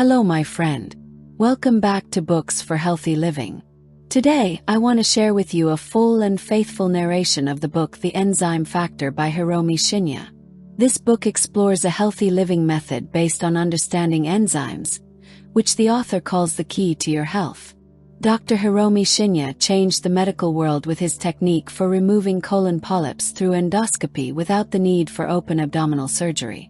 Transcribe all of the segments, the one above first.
Hello, my friend. Welcome back to Books for Healthy Living. Today, I want to share with you a full and faithful narration of the book The Enzyme Factor by Hiromi Shinya. This book explores a healthy living method based on understanding enzymes, which the author calls the key to your health. Dr. Hiromi Shinya changed the medical world with his technique for removing colon polyps through endoscopy without the need for open abdominal surgery.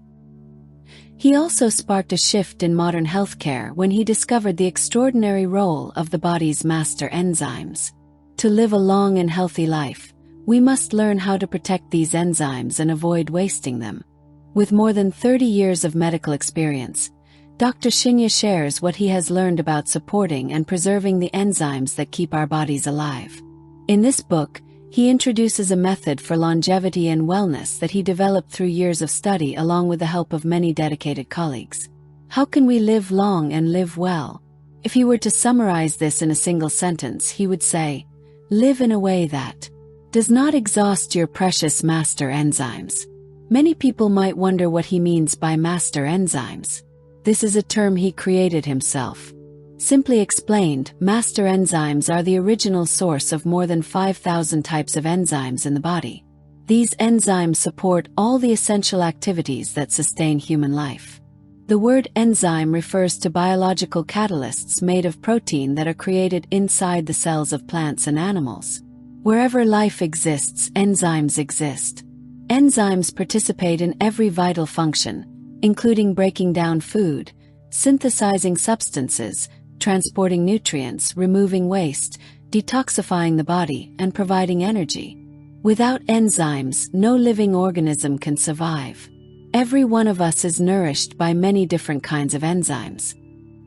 He also sparked a shift in modern healthcare when he discovered the extraordinary role of the body's master enzymes. To live a long and healthy life, we must learn how to protect these enzymes and avoid wasting them. With more than 30 years of medical experience, Dr. Shinya shares what he has learned about supporting and preserving the enzymes that keep our bodies alive. In this book, he introduces a method for longevity and wellness that he developed through years of study along with the help of many dedicated colleagues. How can we live long and live well? If he were to summarize this in a single sentence, he would say, live in a way that does not exhaust your precious master enzymes. Many people might wonder what he means by master enzymes. This is a term he created himself. Simply explained, master enzymes are the original source of more than 5,000 types of enzymes in the body. These enzymes support all the essential activities that sustain human life. The word enzyme refers to biological catalysts made of protein that are created inside the cells of plants and animals. Wherever life exists, enzymes exist. Enzymes participate in every vital function, including breaking down food, synthesizing substances, transporting nutrients, removing waste, detoxifying the body, and providing energy. Without enzymes, no living organism can survive. Every one of us is nourished by many different kinds of enzymes.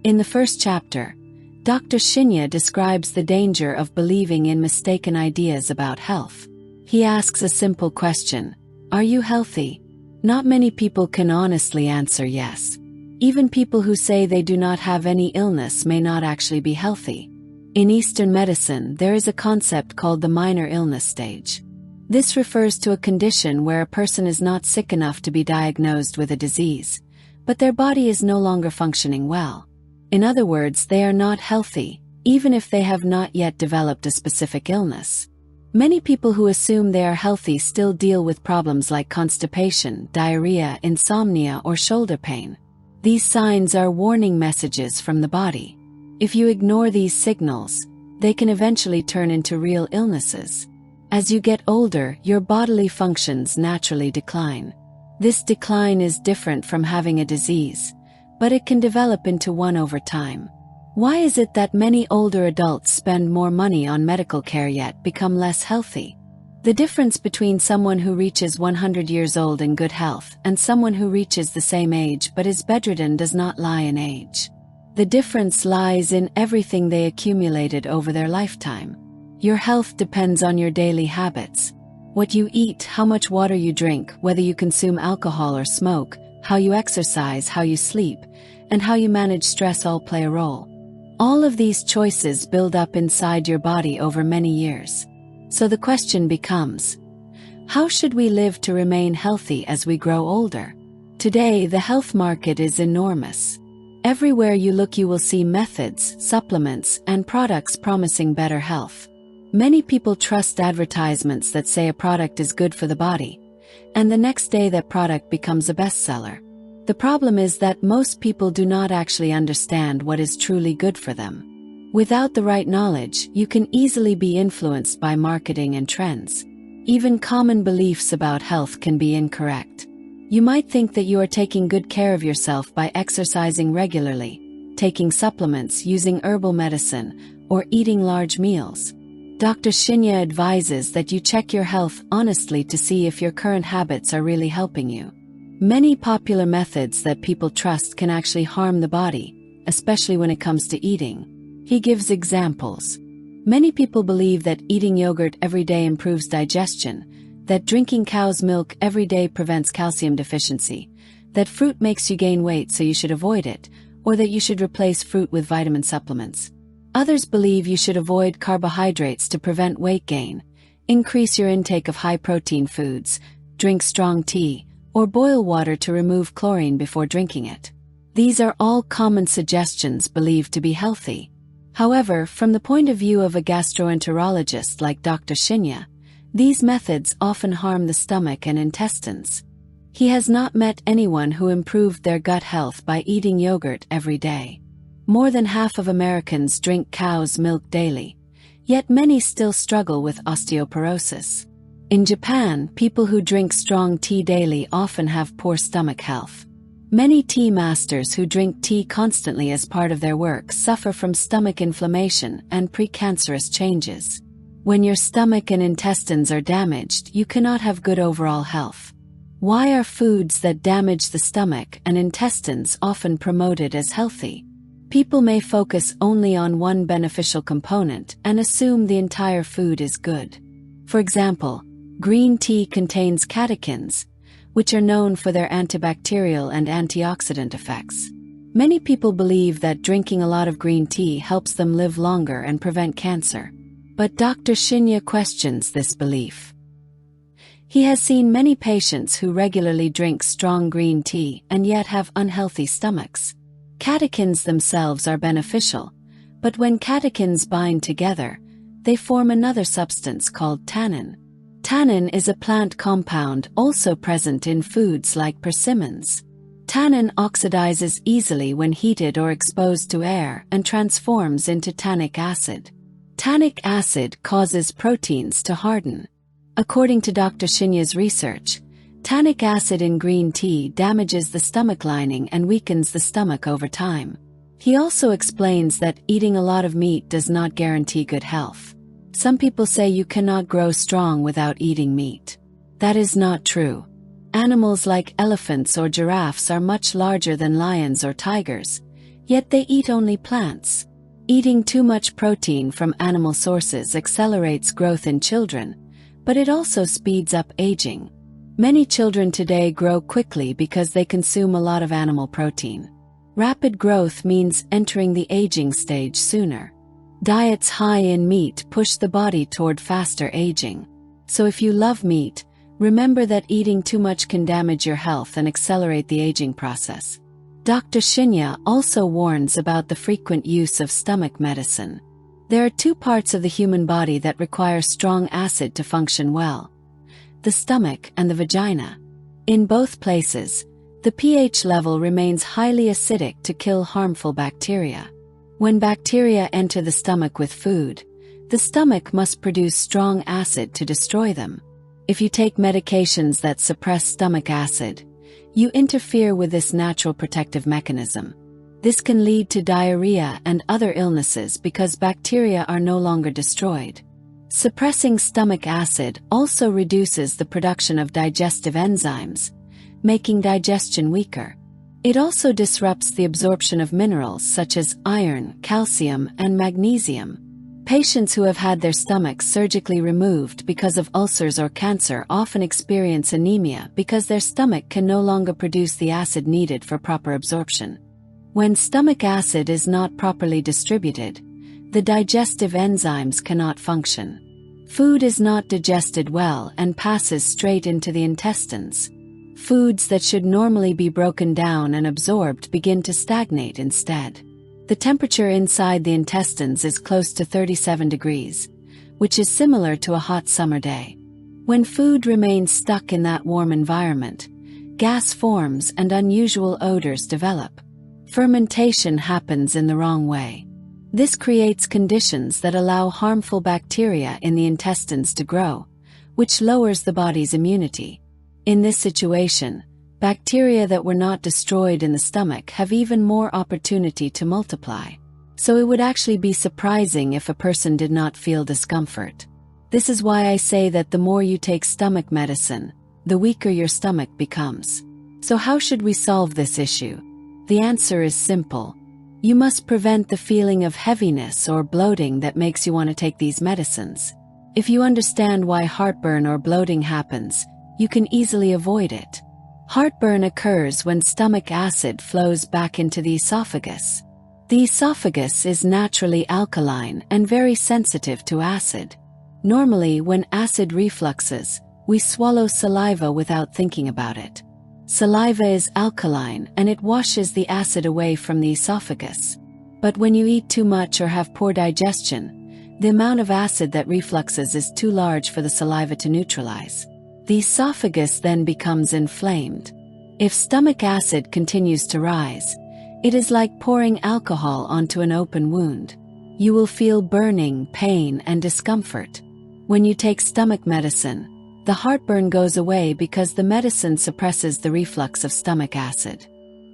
In the first chapter, Dr. Shinya describes the danger of believing in mistaken ideas about health. He asks a simple question: are you healthy? Not many people can honestly answer yes. Even people who say they do not have any illness may not actually be healthy. In Eastern medicine, there is a concept called the minor illness stage. This refers to a condition where a person is not sick enough to be diagnosed with a disease, but their body is no longer functioning well. In other words, they are not healthy, even if they have not yet developed a specific illness. Many people who assume they are healthy still deal with problems like constipation, diarrhea, insomnia, or shoulder pain. These signs are warning messages from the body. If you ignore these signals, they can eventually turn into real illnesses. As you get older, your bodily functions naturally decline. This decline is different from having a disease, but it can develop into one over time. Why is it that many older adults spend more money on medical care yet become less healthy? The difference between someone who reaches 100 years old in good health and someone who reaches the same age but is bedridden does not lie in age. The difference lies in everything they accumulated over their lifetime. Your health depends on your daily habits. What you eat, how much water you drink, whether you consume alcohol or smoke, how you exercise, how you sleep, and how you manage stress all play a role. All of these choices build up inside your body over many years. So the question becomes, how should we live to remain healthy as we grow older? Today, the health market is enormous. Everywhere you look, you will see methods, supplements, and products promising better health. Many people trust advertisements that say a product is good for the body, and the next day that product becomes a bestseller. The problem is that most people do not actually understand what is truly good for them. Without the right knowledge, you can easily be influenced by marketing and trends. Even common beliefs about health can be incorrect. You might think that you are taking good care of yourself by exercising regularly, taking supplements, using herbal medicine, or eating large meals. Dr. Shinya advises that you check your health honestly to see if your current habits are really helping you. Many popular methods that people trust can actually harm the body, especially when it comes to eating. He gives examples. Many people believe that eating yogurt every day improves digestion, that drinking cow's milk every day prevents calcium deficiency, that fruit makes you gain weight so you should avoid it, or that you should replace fruit with vitamin supplements. Others believe you should avoid carbohydrates to prevent weight gain, increase your intake of high-protein foods, drink strong tea, or boil water to remove chlorine before drinking it. These are all common suggestions believed to be healthy. However, from the point of view of a gastroenterologist like Dr. Shinya, these methods often harm the stomach and intestines. He has not met anyone who improved their gut health by eating yogurt every day. More than half of Americans drink cow's milk daily, yet many still struggle with osteoporosis. In Japan, people who drink strong tea daily often have poor stomach health. Many tea masters who drink tea constantly as part of their work suffer from stomach inflammation and precancerous changes. When your stomach and intestines are damaged, you cannot have good overall health. Why are foods that damage the stomach and intestines often promoted as healthy? People may focus only on one beneficial component and assume the entire food is good. For example, green tea contains catechins, which are known for their antibacterial and antioxidant effects. Many people believe that drinking a lot of green tea helps them live longer and prevent cancer. But Dr. Shinya questions this belief. He has seen many patients who regularly drink strong green tea and yet have unhealthy stomachs. Catechins themselves are beneficial, but when catechins bind together, they form another substance called tannin. Tannin is a plant compound also present in foods like persimmons. Tannin oxidizes easily when heated or exposed to air and transforms into tannic acid. Tannic acid causes proteins to harden. According to Dr. Shinya's research, tannic acid in green tea damages the stomach lining and weakens the stomach over time. He also explains that eating a lot of meat does not guarantee good health. Some people say you cannot grow strong without eating meat. That is not true. Animals like elephants or giraffes are much larger than lions or tigers, yet they eat only plants. Eating too much protein from animal sources accelerates growth in children, but it also speeds up aging. Many children today grow quickly because they consume a lot of animal protein. Rapid growth means entering the aging stage sooner. Diets high in meat push the body toward faster aging. So if you love meat, remember that eating too much can damage your health and accelerate the aging process. Dr. Shinya also warns about the frequent use of stomach medicine. There are two parts of the human body that require strong acid to function well: the stomach and the vagina. In both places, the pH level remains highly acidic to kill harmful bacteria. When bacteria enter the stomach with food, the stomach must produce strong acid to destroy them. If you take medications that suppress stomach acid, you interfere with this natural protective mechanism. This can lead to diarrhea and other illnesses because bacteria are no longer destroyed. Suppressing stomach acid also reduces the production of digestive enzymes, making digestion weaker. It also disrupts the absorption of minerals such as iron, calcium, and magnesium. Patients who have had their stomachs surgically removed because of ulcers or cancer often experience anemia because their stomach can no longer produce the acid needed for proper absorption. When stomach acid is not properly distributed, the digestive enzymes cannot function. Food is not digested well and passes straight into the intestines. Foods that should normally be broken down and absorbed begin to stagnate instead. The temperature inside the intestines is close to 37 degrees, which is similar to a hot summer day. When food remains stuck in that warm environment, gas forms and unusual odors develop. Fermentation happens in the wrong way. This creates conditions that allow harmful bacteria in the intestines to grow, which lowers the body's immunity. In this situation, bacteria that were not destroyed in the stomach have even more opportunity to multiply. So it would actually be surprising if a person did not feel discomfort. This is why I say that the more you take stomach medicine, the weaker your stomach becomes. So how should we solve this issue? The answer is simple. You must prevent the feeling of heaviness or bloating that makes you want to take these medicines. If you understand why heartburn or bloating happens, you can easily avoid it. Heartburn occurs when stomach acid flows back into the esophagus. The esophagus is naturally alkaline and very sensitive to acid. Normally, when acid refluxes, we swallow saliva without thinking about it. Saliva is alkaline and it washes the acid away from the esophagus. But when you eat too much or have poor digestion, the amount of acid that refluxes is too large for the saliva to neutralize. The esophagus then becomes inflamed. If stomach acid continues to rise, it is like pouring alcohol onto an open wound. You will feel burning, pain, and discomfort. When you take stomach medicine, the heartburn goes away because the medicine suppresses the reflux of stomach acid.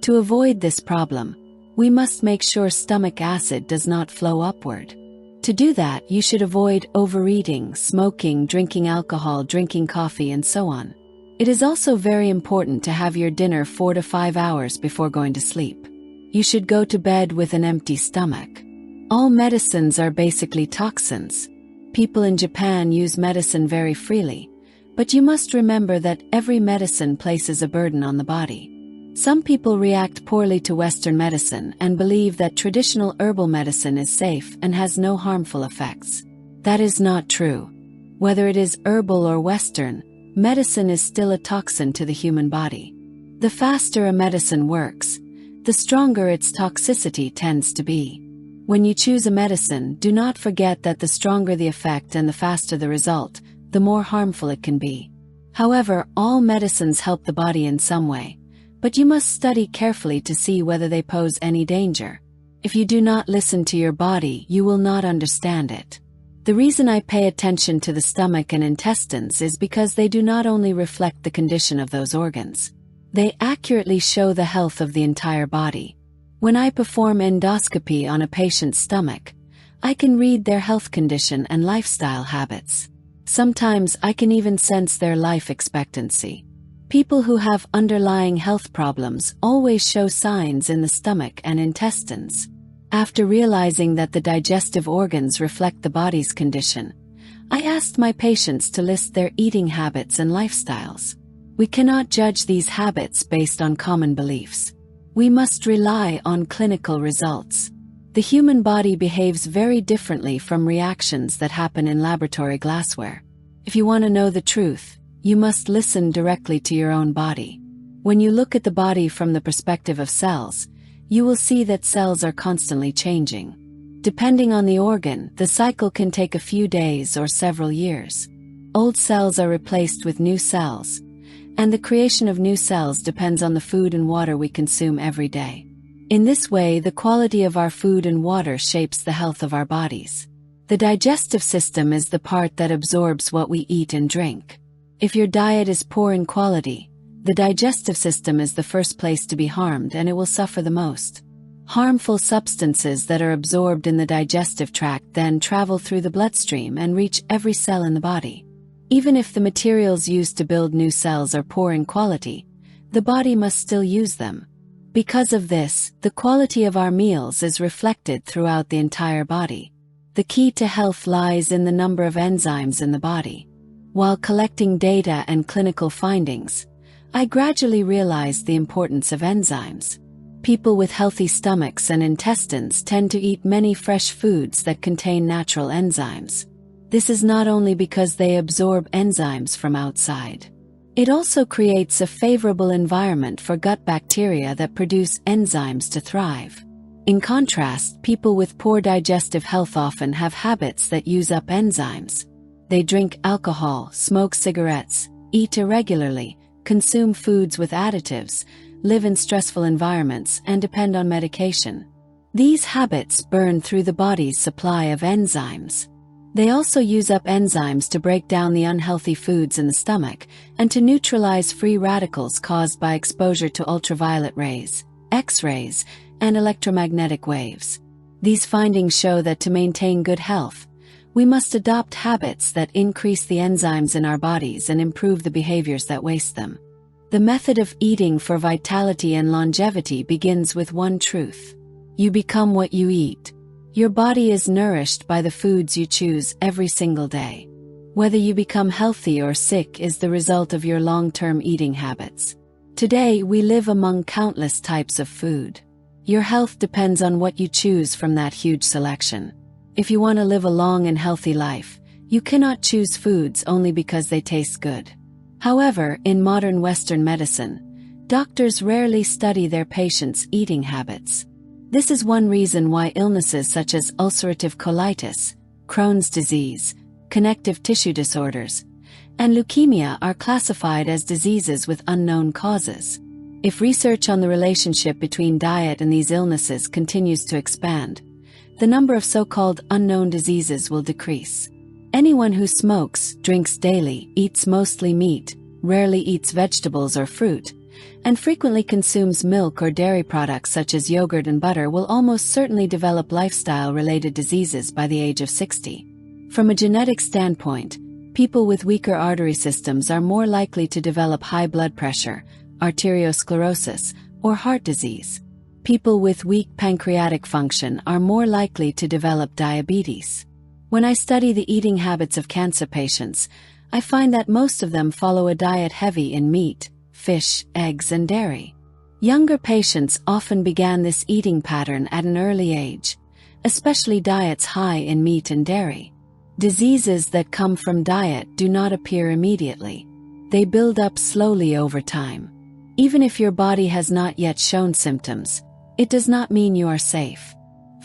To avoid this problem, we must make sure stomach acid does not flow upward. To do that, you should avoid overeating, smoking, drinking alcohol, drinking coffee, and so on. It is also very important to have your dinner 4 to 5 hours before going to sleep. You should go to bed with an empty stomach. All medicines are basically toxins. People in Japan use medicine very freely, but you must remember that every medicine places a burden on the body. Some people react poorly to Western medicine and believe that traditional herbal medicine is safe and has no harmful effects. That is not true. Whether it is herbal or Western, medicine is still a toxin to the human body. The faster a medicine works, the stronger its toxicity tends to be. When you choose a medicine, do not forget that the stronger the effect and the faster the result, the more harmful it can be. However, all medicines help the body in some way, but you must study carefully to see whether they pose any danger. If you do not listen to your body, you will not understand it. The reason I pay attention to the stomach and intestines is because they do not only reflect the condition of those organs. They accurately show the health of the entire body. When I perform endoscopy on a patient's stomach, I can read their health condition and lifestyle habits. Sometimes I can even sense their life expectancy. People who have underlying health problems always show signs in the stomach and intestines. After realizing that the digestive organs reflect the body's condition, I asked my patients to list their eating habits and lifestyles. We cannot judge these habits based on common beliefs. We must rely on clinical results. The human body behaves very differently from reactions that happen in laboratory glassware. If you want to know the truth, you must listen directly to your own body. When you look at the body from the perspective of cells, you will see that cells are constantly changing. Depending on the organ, the cycle can take a few days or several years. Old cells are replaced with new cells, and the creation of new cells depends on the food and water we consume every day. In this way, the quality of our food and water shapes the health of our bodies. The digestive system is the part that absorbs what we eat and drink. If your diet is poor in quality, the digestive system is the first place to be harmed and it will suffer the most. Harmful substances that are absorbed in the digestive tract then travel through the bloodstream and reach every cell in the body. Even if the materials used to build new cells are poor in quality, the body must still use them. Because of this, the quality of our meals is reflected throughout the entire body. The key to health lies in the number of enzymes in the body. While collecting data and clinical findings, I gradually realized the importance of enzymes. People with healthy stomachs and intestines tend to eat many fresh foods that contain natural enzymes. This is not only because they absorb enzymes from outside. It also creates a favorable environment for gut bacteria that produce enzymes to thrive. In contrast, people with poor digestive health often have habits that use up enzymes. They drink alcohol, smoke cigarettes, eat irregularly, consume foods with additives, live in stressful environments, and depend on medication. These habits burn through the body's supply of enzymes. They also use up enzymes to break down the unhealthy foods in the stomach and to neutralize free radicals caused by exposure to ultraviolet rays, X-rays, and electromagnetic waves. These findings show that to maintain good health, we must adopt habits that increase the enzymes in our bodies and improve the behaviors that waste them. The method of eating for vitality and longevity begins with one truth. You become what you eat. Your body is nourished by the foods you choose every single day. Whether you become healthy or sick is the result of your long-term eating habits. Today, we live among countless types of food. Your health depends on what you choose from that huge selection. If you want to live a long and healthy life, you cannot choose foods only because they taste good. However, in modern Western medicine, doctors rarely study their patients' eating habits. This is one reason why illnesses such as ulcerative colitis, Crohn's disease, connective tissue disorders, and leukemia are classified as diseases with unknown causes. If research on the relationship between diet and these illnesses continues to expand, the number of so-called unknown diseases will decrease. Anyone who smokes, drinks daily, eats mostly meat, rarely eats vegetables or fruit, and frequently consumes milk or dairy products such as yogurt and butter will almost certainly develop lifestyle-related diseases by the age of 60. From a genetic standpoint, people with weaker artery systems are more likely to develop high blood pressure, arteriosclerosis, or heart disease. People with weak pancreatic function are more likely to develop diabetes. When I study the eating habits of cancer patients, I find that most of them follow a diet heavy in meat, fish, eggs, and dairy. Younger patients often began this eating pattern at an early age, especially diets high in meat and dairy. Diseases that come from diet do not appear immediately. They build up slowly over time. Even if your body has not yet shown symptoms, it does not mean you are safe.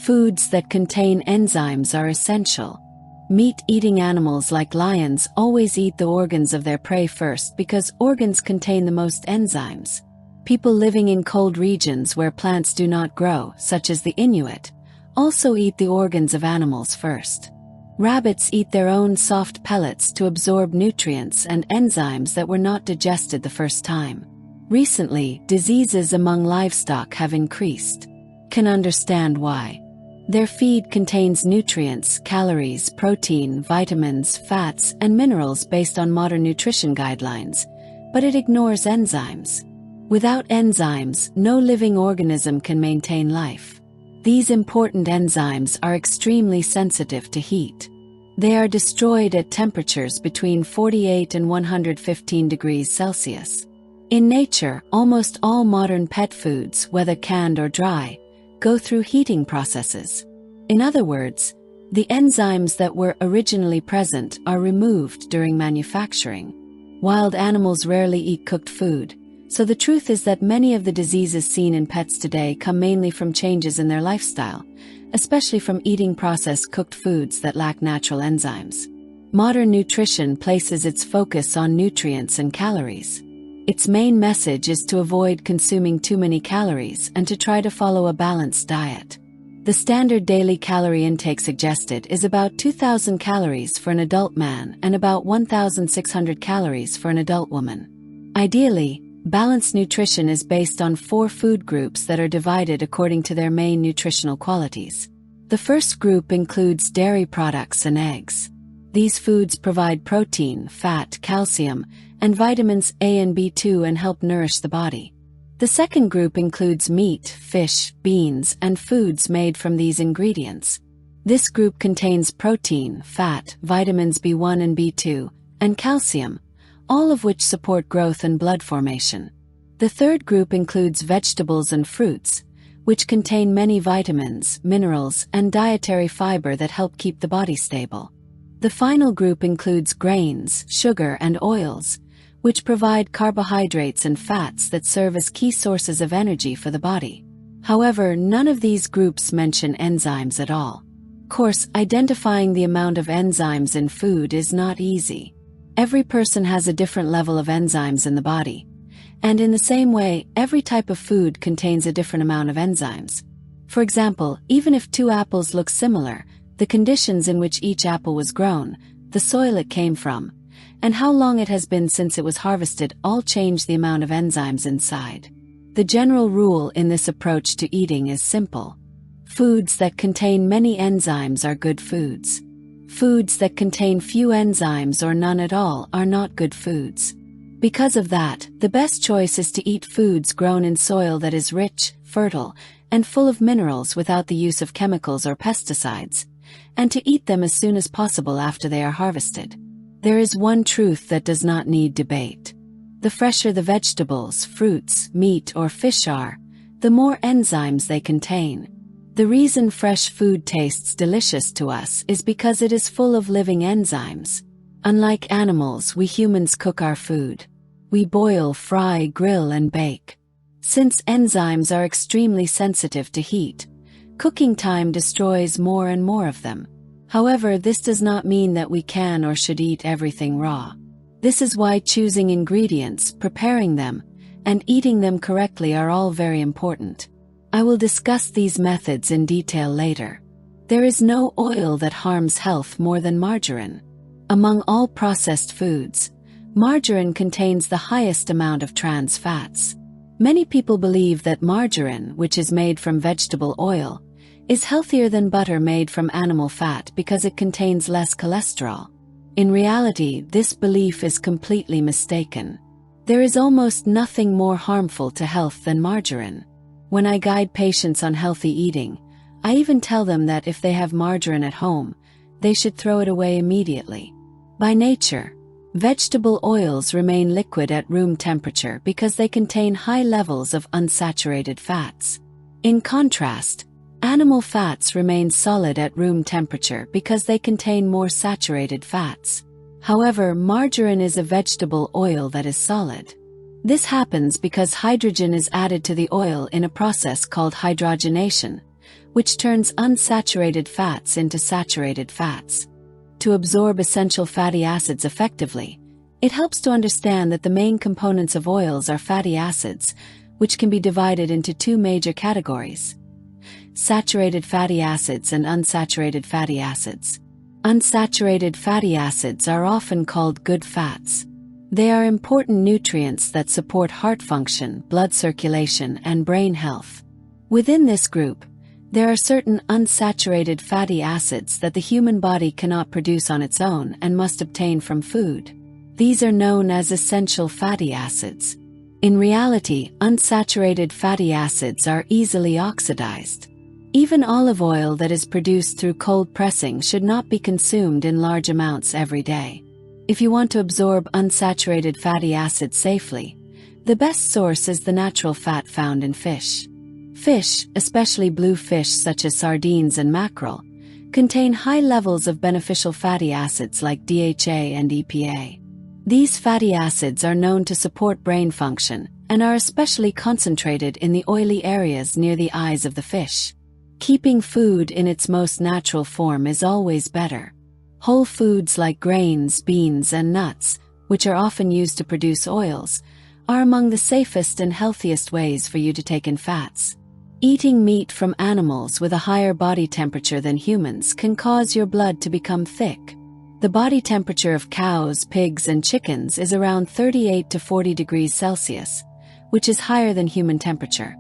Foods that contain enzymes are essential. Meat-eating animals like lions always eat the organs of their prey first because organs contain the most enzymes. People living in cold regions where plants do not grow, such as the Inuit, also eat the organs of animals first. Rabbits eat their own soft pellets to absorb nutrients and enzymes that were not digested the first time. Recently, diseases among livestock have increased. Can understand why. Their feed contains nutrients, calories, protein, vitamins, fats, and minerals based on modern nutrition guidelines, but it ignores enzymes. Without enzymes, no living organism can maintain life. These important enzymes are extremely sensitive to heat. They are destroyed at temperatures between 48 and 115 degrees Celsius. In nature, almost all modern pet foods, whether canned or dry, go through heating processes. In other words, the enzymes that were originally present are removed during manufacturing. Wild animals rarely eat cooked food, so the truth is that many of the diseases seen in pets today come mainly from changes in their lifestyle, especially from eating processed cooked foods that lack natural enzymes. Modern nutrition places its focus on nutrients and calories. Its main message is to avoid consuming too many calories and to try to follow a balanced diet. The standard daily calorie intake suggested is about 2,000 calories for an adult man and about 1,600 calories for an adult woman. Ideally, balanced nutrition is based on 4 food groups that are divided according to their main nutritional qualities. The first group includes dairy products and eggs. These foods provide protein, fat, calcium, and vitamins A and B2 and help nourish the body. The second group includes meat, fish, beans, and foods made from these ingredients. This group contains protein, fat, vitamins B1 and B2, and calcium, all of which support growth and blood formation. The third group includes vegetables and fruits, which contain many vitamins, minerals, and dietary fiber that help keep the body stable. The final group includes grains, sugar, and oils, which provide carbohydrates and fats that serve as key sources of energy for the body. However, none of these groups mention enzymes at all. Of course, identifying the amount of enzymes in food is not easy. Every person has a different level of enzymes in the body, and in the same way, every type of food contains a different amount of enzymes. For example, even if 2 apples look similar, the conditions in which each apple was grown, the soil it came from, and how long it has been since it was harvested all change the amount of enzymes inside. The general rule in this approach to eating is simple. Foods that contain many enzymes are good foods. Foods that contain few enzymes or none at all are not good foods. Because of that, the best choice is to eat foods grown in soil that is rich, fertile, and full of minerals without the use of chemicals or pesticides, and to eat them as soon as possible after they are harvested. There is one truth that does not need debate. The fresher the vegetables, fruits, meat, or fish are, the more enzymes they contain. The reason fresh food tastes delicious to us is because it is full of living enzymes. Unlike animals, we humans cook our food. We boil, fry, grill, and bake. Since enzymes are extremely sensitive to heat, cooking time destroys more and more of them. However, this does not mean that we can or should eat everything raw. This is why choosing ingredients, preparing them, and eating them correctly are all very important. I will discuss these methods in detail later. There is no oil that harms health more than margarine. Among all processed foods, margarine contains the highest amount of trans fats. Many people believe that margarine, which is made from vegetable oil, is healthier than butter made from animal fat because it contains less cholesterol. In reality, this belief is completely mistaken. There is almost nothing more harmful to health than margarine. When I guide patients on healthy eating, I even tell them that if they have margarine at home, they should throw it away immediately. By nature, vegetable oils remain liquid at room temperature because they contain high levels of unsaturated fats. In contrast, animal fats remain solid at room temperature because they contain more saturated fats. However, margarine is a vegetable oil that is solid. This happens because hydrogen is added to the oil in a process called hydrogenation, which turns unsaturated fats into saturated fats. To absorb essential fatty acids effectively, it helps to understand that the main components of oils are fatty acids, which can be divided into two major categories: saturated fatty acids and unsaturated fatty acids. Unsaturated fatty acids are often called good fats. They are important nutrients that support heart function, blood circulation, and brain health. Within this group, there are certain unsaturated fatty acids that the human body cannot produce on its own and must obtain from food. These are known as essential fatty acids. In reality, unsaturated fatty acids are easily oxidized. Even olive oil that is produced through cold pressing should not be consumed in large amounts every day. If you want to absorb unsaturated fatty acids safely, the best source is the natural fat found in fish. Fish, especially blue fish such as sardines and mackerel, contain high levels of beneficial fatty acids like DHA and EPA. These fatty acids are known to support brain function and are especially concentrated in the oily areas near the eyes of the fish. Keeping food in its most natural form is always better. Whole foods like grains, beans, and nuts, which are often used to produce oils, are among the safest and healthiest ways for you to take in fats. Eating meat from animals with a higher body temperature than humans can cause your blood to become thick. The body temperature of cows, pigs, and chickens is around 38 to 40 degrees Celsius, which is higher than human temperature.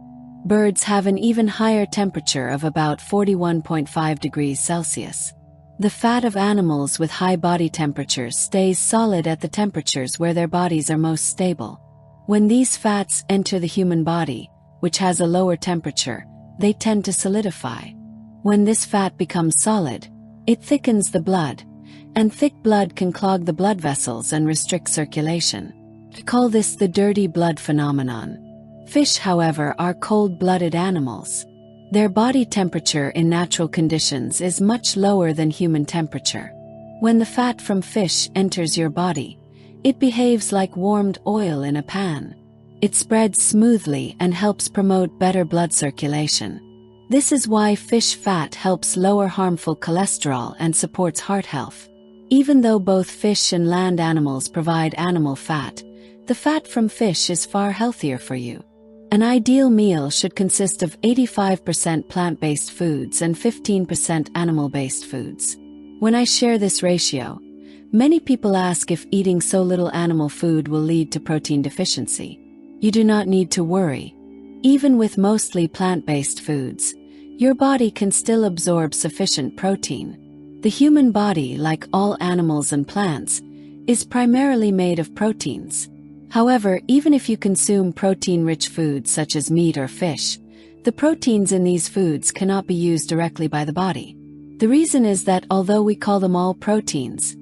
Birds have an even higher temperature of about 41.5 degrees Celsius. The fat of animals with high body temperatures stays solid at the temperatures where their bodies are most stable. When these fats enter the human body, which has a lower temperature, they tend to solidify. When this fat becomes solid, it thickens the blood, and thick blood can clog the blood vessels and restrict circulation. We call this the dirty blood phenomenon. Fish, however, are cold-blooded animals. Their body temperature in natural conditions is much lower than human temperature. When the fat from fish enters your body, it behaves like warmed oil in a pan. It spreads smoothly and helps promote better blood circulation. This is why fish fat helps lower harmful cholesterol and supports heart health. Even though both fish and land animals provide animal fat, the fat from fish is far healthier for you. An ideal meal should consist of 85% plant-based foods and 15% animal-based foods. When I share this ratio, many people ask if eating so little animal food will lead to protein deficiency. You do not need to worry. Even with mostly plant-based foods, your body can still absorb sufficient protein. The human body, like all animals and plants, is primarily made of proteins. However, even if you consume protein-rich foods such as meat or fish, the proteins in these foods cannot be used directly by the body. The reason is that although we call them all proteins,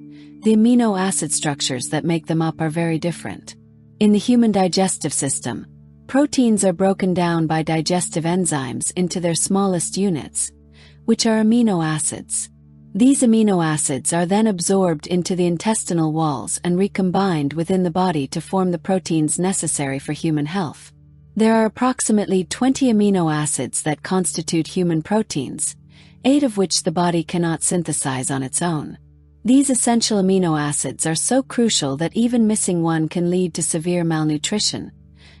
the amino acid structures that make them up are very different. In the human digestive system, proteins are broken down by digestive enzymes into their smallest units, which are amino acids. These amino acids are then absorbed into the intestinal walls and recombined within the body to form the proteins necessary for human health. There are approximately 20 amino acids that constitute human proteins, 8 of which the body cannot synthesize on its own. These essential amino acids are so crucial that even missing one can lead to severe malnutrition,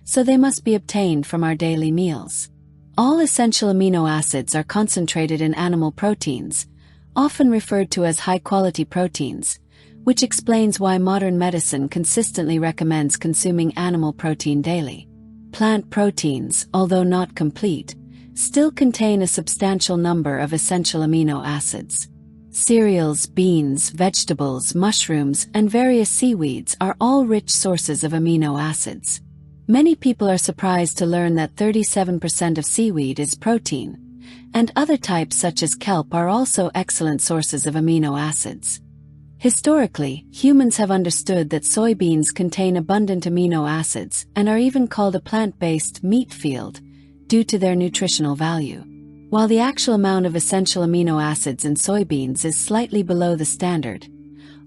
so they must be obtained from our daily meals. All essential amino acids are concentrated in animal proteins, often referred to as high-quality proteins, which explains why modern medicine consistently recommends consuming animal protein daily. Plant proteins, although not complete, still contain a substantial number of essential amino acids. Cereals, beans, vegetables, mushrooms, and various seaweeds are all rich sources of amino acids. Many people are surprised to learn that 37% of seaweed is protein, and other types such as kelp are also excellent sources of amino acids. Historically, humans have understood that soybeans contain abundant amino acids and are even called a plant-based meat field due to their nutritional value. While the actual amount of essential amino acids in soybeans is slightly below the standard,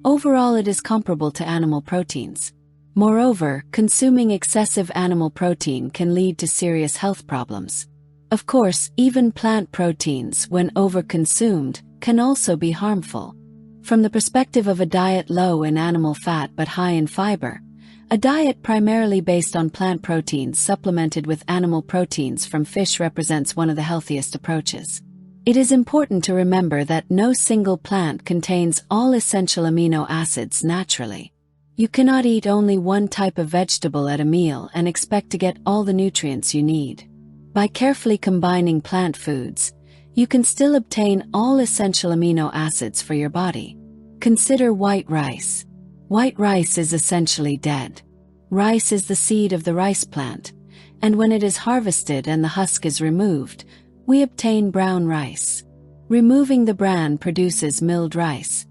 overall it is comparable to animal proteins. Moreover, consuming excessive animal protein can lead to serious health problems. Of course, even plant proteins, when overconsumed, can also be harmful. From the perspective of a diet low in animal fat but high in fiber, a diet primarily based on plant proteins supplemented with animal proteins from fish represents one of the healthiest approaches. It is important to remember that no single plant contains all essential amino acids naturally. You cannot eat only one type of vegetable at a meal and expect to get all the nutrients you need. By carefully combining plant foods, you can still obtain all essential amino acids for your body. Consider white rice. White rice is essentially dead. Rice is the seed of the rice plant, and when it is harvested and the husk is removed, we obtain brown rice. Removing the bran produces milled rice,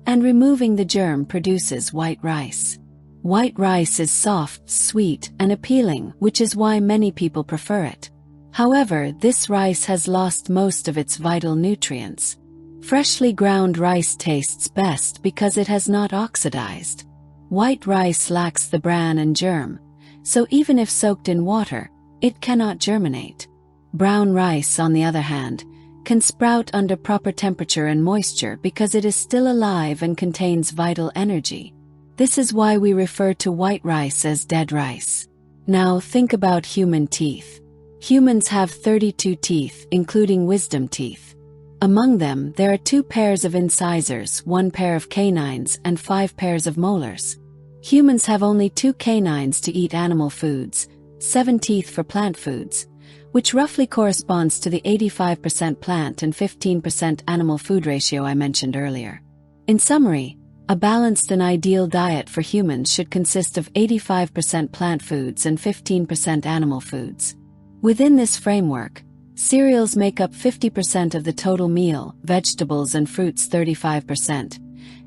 and removing the germ produces white rice. White rice is soft, sweet, and appealing, which is why many people prefer it. However, this rice has lost most of its vital nutrients. Freshly ground rice tastes best because it has not oxidized. White rice lacks the bran and germ, so even if soaked in water, it cannot germinate. Brown rice, on the other hand, can sprout under proper temperature and moisture because it is still alive and contains vital energy. This is why we refer to white rice as dead rice. Now think about human teeth. Humans have 32 teeth, including wisdom teeth. Among them, there are 2 pairs of incisors, 1 pair of canines, and 5 pairs of molars. Humans have only 2 canines to eat animal foods, 7 teeth for plant foods, which roughly corresponds to the 85% plant and 15% animal food ratio I mentioned earlier. In summary, a balanced and ideal diet for humans should consist of 85% plant foods and 15% animal foods. Within this framework, cereals make up 50% of the total meal, vegetables and fruits 35%,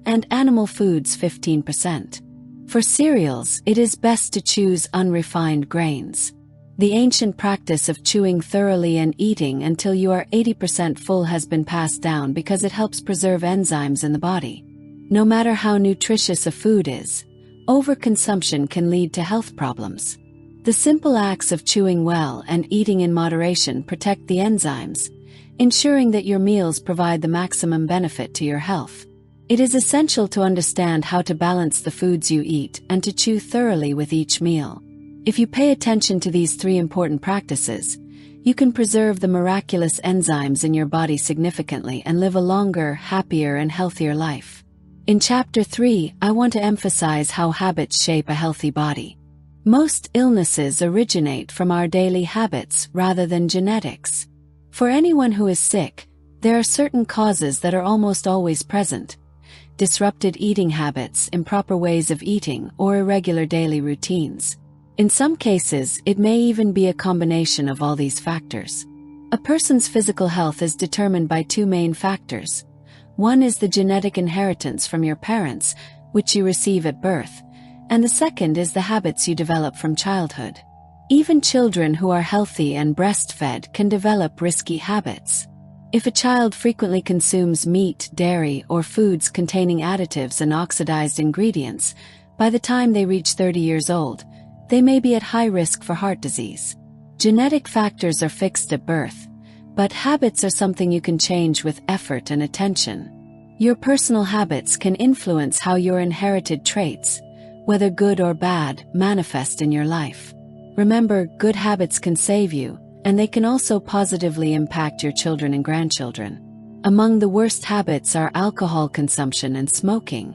and animal foods 15%. For cereals, it is best to choose unrefined grains. The ancient practice of chewing thoroughly and eating until you are 80% full has been passed down because it helps preserve enzymes in the body. No matter how nutritious a food is, overconsumption can lead to health problems. The simple acts of chewing well and eating in moderation protect the enzymes, ensuring that your meals provide the maximum benefit to your health. It is essential to understand how to balance the foods you eat and to chew thoroughly with each meal. If you pay attention to these 3 important practices, you can preserve the miraculous enzymes in your body significantly and live a longer, happier, and healthier life. In Chapter 3, I want to emphasize how habits shape a healthy body. Most illnesses originate from our daily habits rather than genetics. For anyone who is sick, there are certain causes that are almost always present: disrupted eating habits, improper ways of eating, or irregular daily routines. In some cases, it may even be a combination of all these factors. A person's physical health is determined by 2 main factors. One is the genetic inheritance from your parents, which you receive at birth, and the second is the habits you develop from childhood. Even children who are healthy and breastfed can develop risky habits. If a child frequently consumes meat, dairy, or foods containing additives and oxidized ingredients, by the time they reach 30 years old, they may be at high risk for heart disease. Genetic factors are fixed at birth, but habits are something you can change with effort and attention. Your personal habits can influence how your inherited traits, whether good or bad, manifest in your life. Remember, good habits can save you, and they can also positively impact your children and grandchildren. Among the worst habits are alcohol consumption and smoking.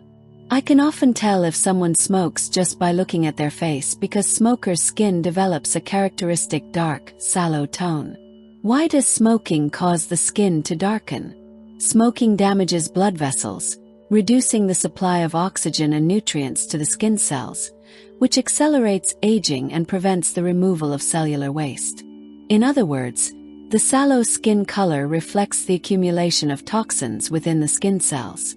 I can often tell if someone smokes just by looking at their face because smokers' skin develops a characteristic dark, sallow tone. Why does smoking cause the skin to darken? Smoking damages blood vessels, reducing the supply of oxygen and nutrients to the skin cells, which accelerates aging and prevents the removal of cellular waste. In other words, the sallow skin color reflects the accumulation of toxins within the skin cells.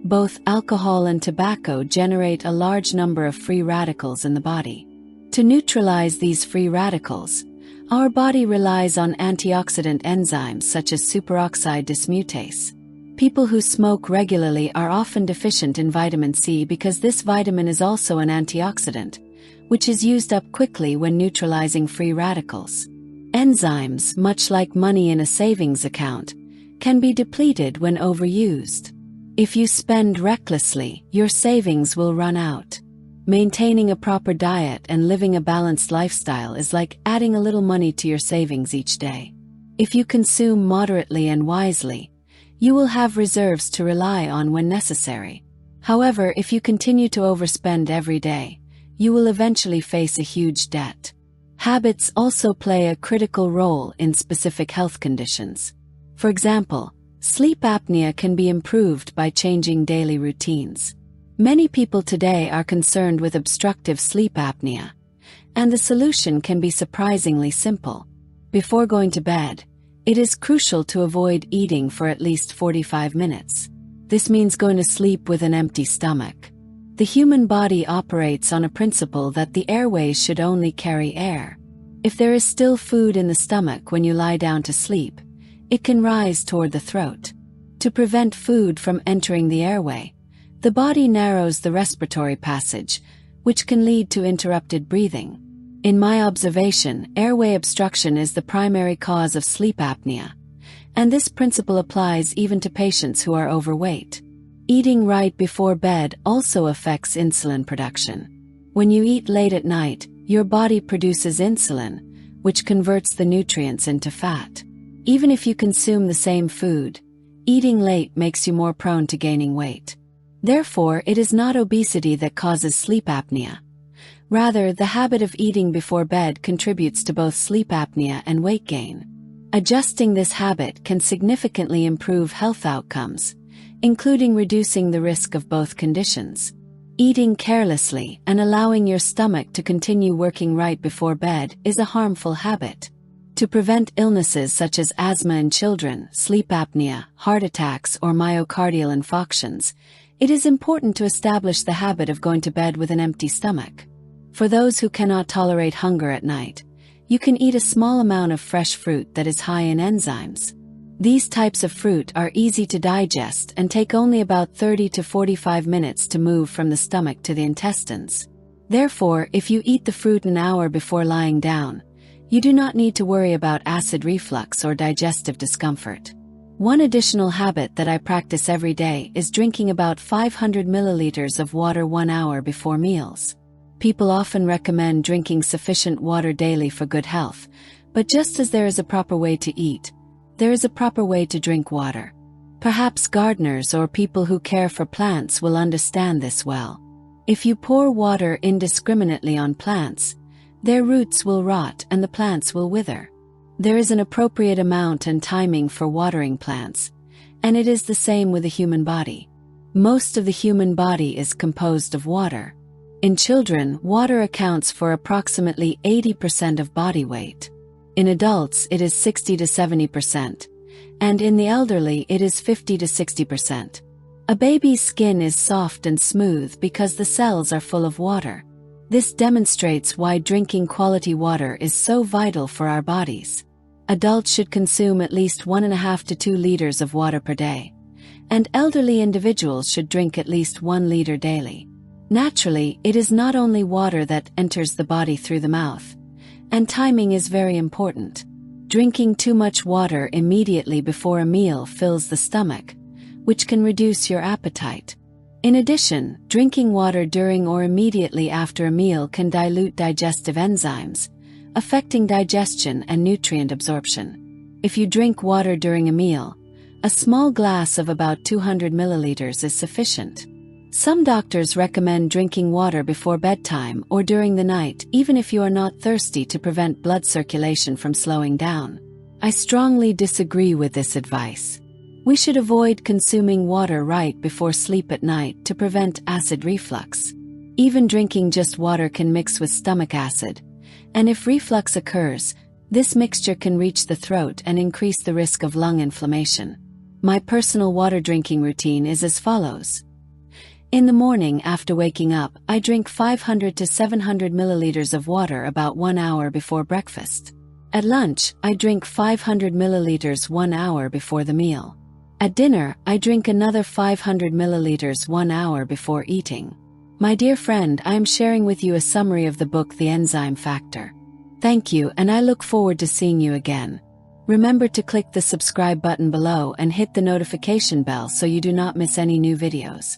Both alcohol and tobacco generate a large number of free radicals in the body. To neutralize these free radicals, our body relies on antioxidant enzymes such as superoxide dismutase. People who smoke regularly are often deficient in vitamin C because this vitamin is also an antioxidant, which is used up quickly when neutralizing free radicals. Enzymes, much like money in a savings account, can be depleted when overused. If you spend recklessly, your savings will run out. Maintaining a proper diet and living a balanced lifestyle is like adding a little money to your savings each day. If you consume moderately and wisely, you will have reserves to rely on when necessary. However, if you continue to overspend every day, you will eventually face a huge debt. Habits also play a critical role in specific health conditions. For example, sleep apnea can be improved by changing daily routines. Many people today are concerned with obstructive sleep apnea, and the solution can be surprisingly simple. Before going to bed, it is crucial to avoid eating for at least 45 minutes. This means going to sleep with an empty stomach. The human body operates on a principle that the airways should only carry air. If there is still food in the stomach when you lie down to sleep, it can rise toward the throat. To prevent food from entering the airway, the body narrows the respiratory passage, which can lead to interrupted breathing. In my observation, airway obstruction is the primary cause of sleep apnea, and this principle applies even to patients who are overweight. Eating right before bed also affects insulin production. When you eat late at night, your body produces insulin, which converts the nutrients into fat. Even if you consume the same food, eating late makes you more prone to gaining weight. Therefore, it is not obesity that causes sleep apnea. Rather, the habit of eating before bed contributes to both sleep apnea and weight gain. Adjusting this habit can significantly improve health outcomes, including reducing the risk of both conditions. Eating carelessly and allowing your stomach to continue working right before bed is a harmful habit. To prevent illnesses such as asthma in children, sleep apnea, heart attacks, or myocardial infarctions, it is important to establish the habit of going to bed with an empty stomach. For those who cannot tolerate hunger at night, you can eat a small amount of fresh fruit that is high in enzymes. These types of fruit are easy to digest and take only about 30 to 45 minutes to move from the stomach to the intestines. Therefore, if you eat the fruit an hour before lying down, you do not need to worry about acid reflux or digestive discomfort. One additional habit that I practice every day is drinking about 500 milliliters of water 1 hour before meals. People often recommend drinking sufficient water daily for good health, but just as there is a proper way to eat, there is a proper way to drink water. Perhaps gardeners or people who care for plants will understand this well. If you pour water indiscriminately on plants, their roots will rot and the plants will wither. There is an appropriate amount and timing for watering plants, and it is the same with the human body. Most of the human body is composed of water. In children, water accounts for approximately 80% of body weight. In adults, it is 60 to 70%, and in the elderly, it is 50 to 60%. A baby's skin is soft and smooth because the cells are full of water. This demonstrates why drinking quality water is so vital for our bodies. Adults should consume at least 1.5 to 2 liters of water per day, and elderly individuals should drink at least 1 liter daily. Naturally, it is not only water that enters the body through the mouth, And timing is very important. Drinking too much water immediately before a meal fills the stomach, which can reduce your appetite. In addition, drinking water during or immediately after a meal can dilute digestive enzymes, affecting digestion and nutrient absorption. If you drink water during a meal, a small glass of about 200 milliliters is sufficient. Some doctors recommend drinking water before bedtime or during the night, even if you are not thirsty, to prevent blood circulation from slowing down. I strongly disagree with this advice. We should avoid consuming water right before sleep at night to prevent acid reflux. Even drinking just water can mix with stomach acid, and if reflux occurs, this mixture can reach the throat and increase the risk of lung inflammation. My personal water drinking routine is as follows. In the morning after waking up, I drink 500 to 700 milliliters of water about 1 hour before breakfast. At lunch, I drink 500 milliliters 1 hour before the meal. At dinner, I drink another 500 milliliters 1 hour before eating. My dear friend, I am sharing with you a summary of the book The Enzyme Factor. Thank you, and I look forward to seeing you again. Remember to click the subscribe button below and hit the notification bell so you do not miss any new videos.